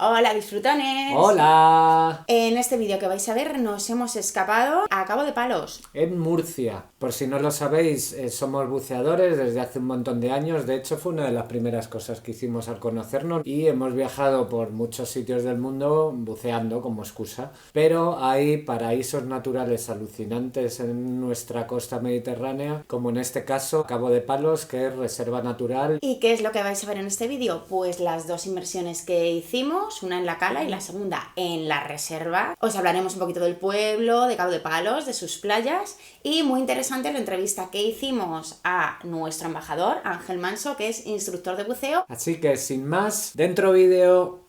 Hola disfrutones. ¡Hola! En este vídeo que vais a ver nos hemos escapado a Cabo de Palos. En Murcia. Por si no lo sabéis, somos buceadores desde hace un montón de años. De hecho, fue una de las primeras cosas que hicimos al conocernos y hemos viajado por muchos sitios del mundo buceando como excusa. Pero hay paraísos naturales alucinantes en nuestra costa mediterránea, como en este caso Cabo de Palos, que es reserva natural. ¿Y qué es lo que vais a ver en este vídeo? Pues las dos inmersiones que hicimos, una en la cala y la segunda en la reserva. Os hablaremos un poquito del pueblo, de Cabo de Palos, de sus playas y muy interesante la entrevista que hicimos a nuestro embajador, Ángel Manso, que es instructor de buceo. Así que sin más, dentro vídeo.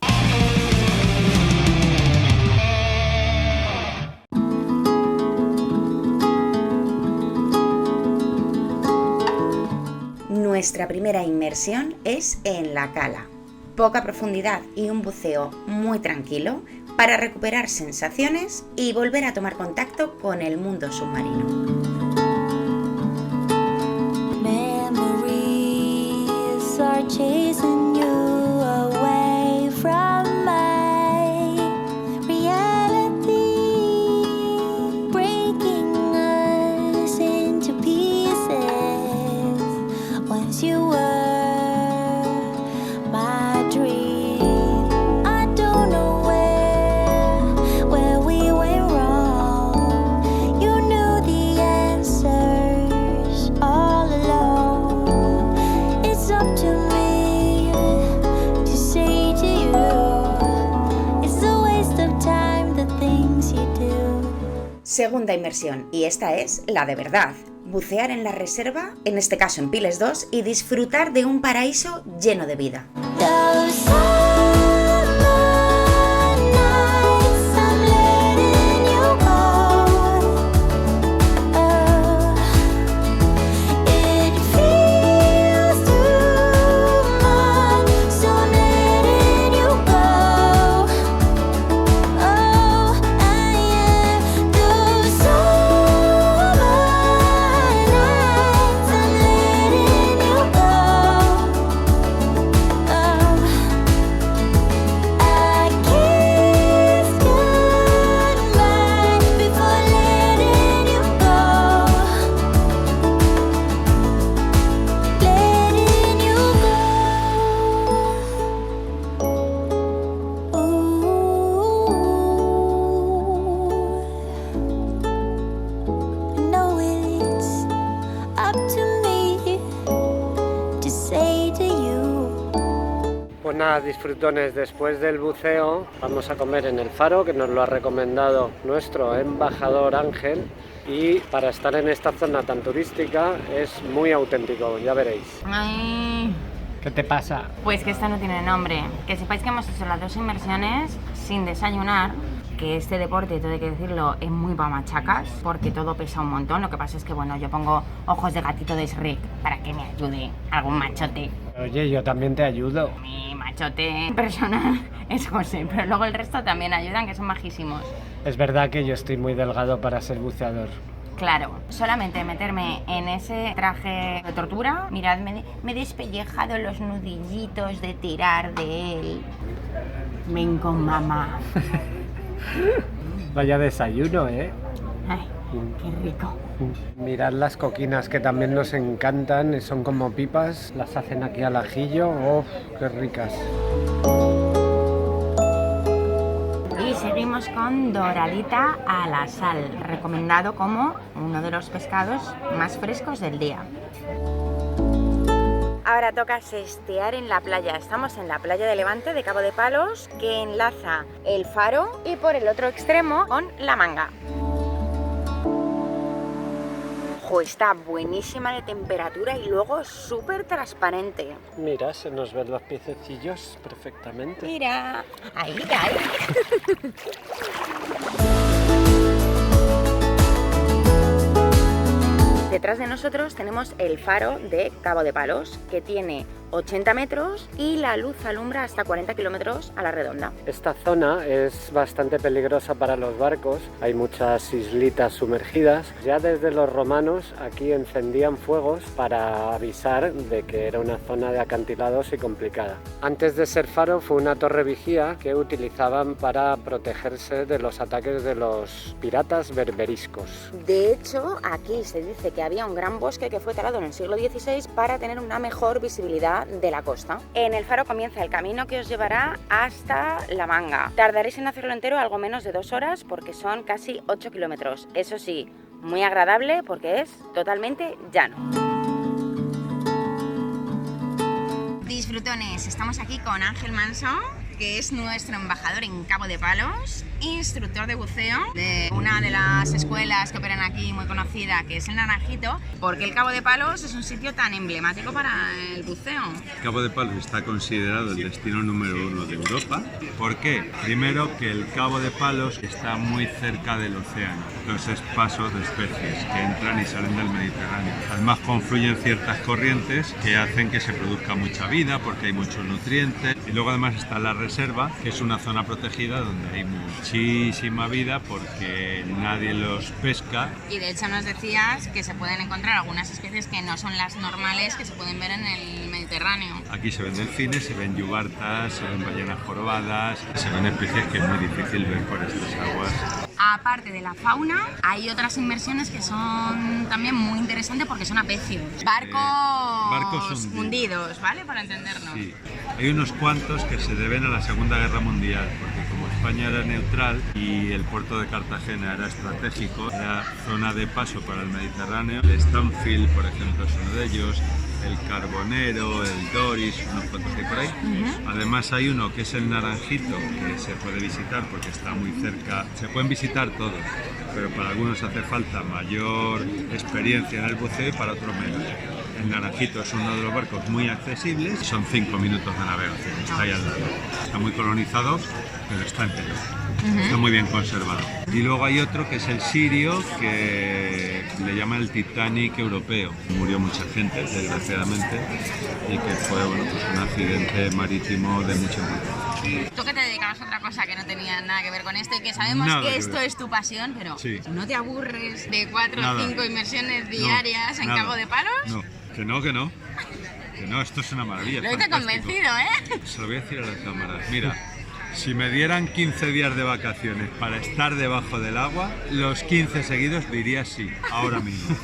Nuestra primera inmersión es en la cala. Poca profundidad y un buceo muy tranquilo para recuperar sensaciones y volver a tomar contacto con el mundo submarino. Memories are chasing you away from my reality, breaking us into pieces. Once you were my dream. I don't know where we went wrong. You knew the answers all along. It's up to me to say to you, it's a waste of time the things you do. Segunda inmersión, y esta es la de verdad. Bucear en la reserva, en este caso en Piles 2, y disfrutar de un paraíso lleno de vida. Those summer nights, I'm letting you go. Oh, it feels too much, so I'm letting you go. Oh, I am those summer nights, I'm letting you go. I kissed goodbye before letting you go. Letting you go. Ooh. No, it's up to me to say to you. Pues nada, disfrutones, después del buceo vamos a comer en el Faro, que nos lo ha recomendado nuestro embajador Ángel, y para estar en esta zona tan turística es muy auténtico, ya veréis. Ay, ¿Qué te pasa? pues que esta no tiene nombre. Que sepáis que hemos hecho las dos inmersiones sin desayunar, que este deporte, todo hay que decirlo, es muy pa' machacas, porque todo pesa un montón. Lo que pasa es que, bueno, yo pongo ojos de gatito de Shrek para que me ayude algún machote. Oye, yo también te ayudo. Mi machote personal es José, pero luego el resto también ayudan, que son majísimos. Es verdad que yo estoy muy delgado para ser buceador. Claro, solamente meterme en ese traje de tortura, mirad, me he despellejado los nudillitos de tirar de él. Ven con mamá. Vaya desayuno, ¿eh? Ay, qué rico. Mirad las coquinas, que también nos encantan, son como pipas, las hacen aquí al ajillo. ¡Oh, qué ricas! Y seguimos con doradita a la sal, recomendado como uno de los pescados más frescos del día. Ahora toca sestear en la playa. Estamos en la playa de Levante de Cabo de Palos, que enlaza el Faro y por el otro extremo con La Manga. Ojo, está buenísima de temperatura y luego súper transparente. Mira, se nos ven los piececillos perfectamente. Mira, ahí, ahí. Detrás de nosotros tenemos el Faro de Cabo de Palos, que tiene 80 metros y la luz alumbra hasta 40 kilómetros a la redonda. Esta zona es bastante peligrosa para los barcos, hay muchas islitas sumergidas. Ya desde los romanos aquí encendían fuegos para avisar de que era una zona de acantilados y complicada. Antes de ser faro fue una torre vigía que utilizaban para protegerse de los ataques de los piratas berberiscos. De hecho, aquí se dice que había un gran bosque que fue talado en el siglo XVI para tener una mejor visibilidad de la costa. En el faro comienza el camino que os llevará hasta La Manga. Tardaréis en hacerlo entero algo menos de 2 horas porque son casi 8 kilómetros. Eso sí, muy agradable porque es totalmente llano. Disfrutones, estamos aquí con Ángel Manso, que es nuestro embajador en Cabo de Palos, instructor de buceo de una de las escuelas que operan aquí muy conocida, que es el Naranjito. Porque el Cabo de Palos es un sitio tan emblemático para el buceo. Cabo de Palos está considerado el destino número 1 de Europa. ¿Por qué? Primero, que el Cabo de Palos está muy cerca del océano, entonces pasos de especies que entran y salen del Mediterráneo. Además confluyen ciertas corrientes que hacen que se produzca mucha vida porque hay muchos nutrientes, y luego además está la reserva, que es una zona protegida donde hay muchísima vida porque nadie los pesca. Y de hecho nos decías que se pueden encontrar algunas especies que no son las normales que se pueden ver en el Mediterráneo. Aquí se ven delfines, se ven yubartas, se ven ballenas jorobadas, se ven especies que es muy difícil ver por estas aguas. Aparte de la fauna, hay otras inversiones que son también muy interesantes porque son apecios. Barcos hundidos, ¿vale? Para entendernos. Sí, hay unos cuantos que se deben a la Segunda Guerra Mundial, porque como España era neutral y el puerto de Cartagena era estratégico, era zona de paso para el Mediterráneo. El Stanfield, por ejemplo, es uno de ellos, el Carbonero, el Doris, unos cuantos que hay por ahí. Además hay uno que es el Naranjito, que se puede visitar porque está muy cerca. Se pueden visitar todos, pero para algunos hace falta mayor experiencia en el buceo y para otros menos. El Naranjito es uno de los barcos muy accesibles, son 5 minutos de navegación, está ahí al lado. Está muy colonizado, pero está entero. Está muy bien conservado. Y luego hay otro que es el Sirio, que le llaman el Titanic europeo. Murió mucha gente, desgraciadamente, y que fue un accidente marítimo de mucha importancia. Tú que te dedicabas a otra cosa que no tenía nada que ver con esto y que sabemos que esto es tu pasión, pero sí. ¿no te aburres de 4 o 5 inmersiones diarias en Cabo de Palos? No, que no. Que no, esto es una maravilla. Lo he convencido, ¿eh? Se lo voy a decir a la cámara. Mira, si me dieran 15 días de vacaciones para estar debajo del agua, los 15 seguidos diría sí, ahora mismo.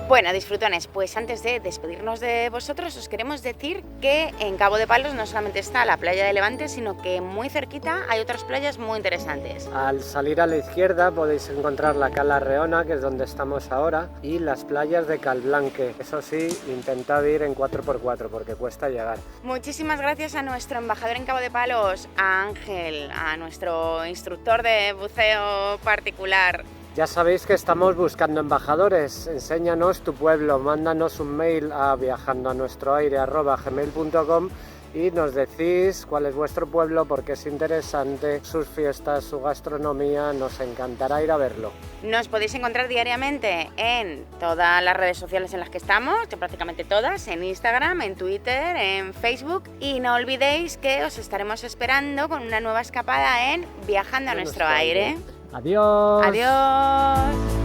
Bueno, disfrutones, pues antes de despedirnos de vosotros os queremos decir que en Cabo de Palos no solamente está la playa de Levante, sino que muy cerquita hay otras playas muy interesantes. Al salir a la izquierda podéis encontrar la Cala Reona, que es donde estamos ahora, y las playas de Calblanque. Eso sí, intentad ir en 4x4 porque cuesta llegar. Muchísimas gracias a nuestro embajador en Cabo de Palos, a Ángel, a nuestro instructor de buceo particular. Ya sabéis que estamos buscando embajadores. Enséñanos tu pueblo, mándanos un mail a viajandoanuestroaire@gmail.com y nos decís cuál es vuestro pueblo, porque es interesante, sus fiestas, su gastronomía, nos encantará ir a verlo. Nos podéis encontrar diariamente en todas las redes sociales en las que estamos, que prácticamente todas, en Instagram, en Twitter, en Facebook, y no olvidéis que os estaremos esperando con una nueva escapada en Viajando a Nuestro Aire. ¡Adiós! ¡Adiós!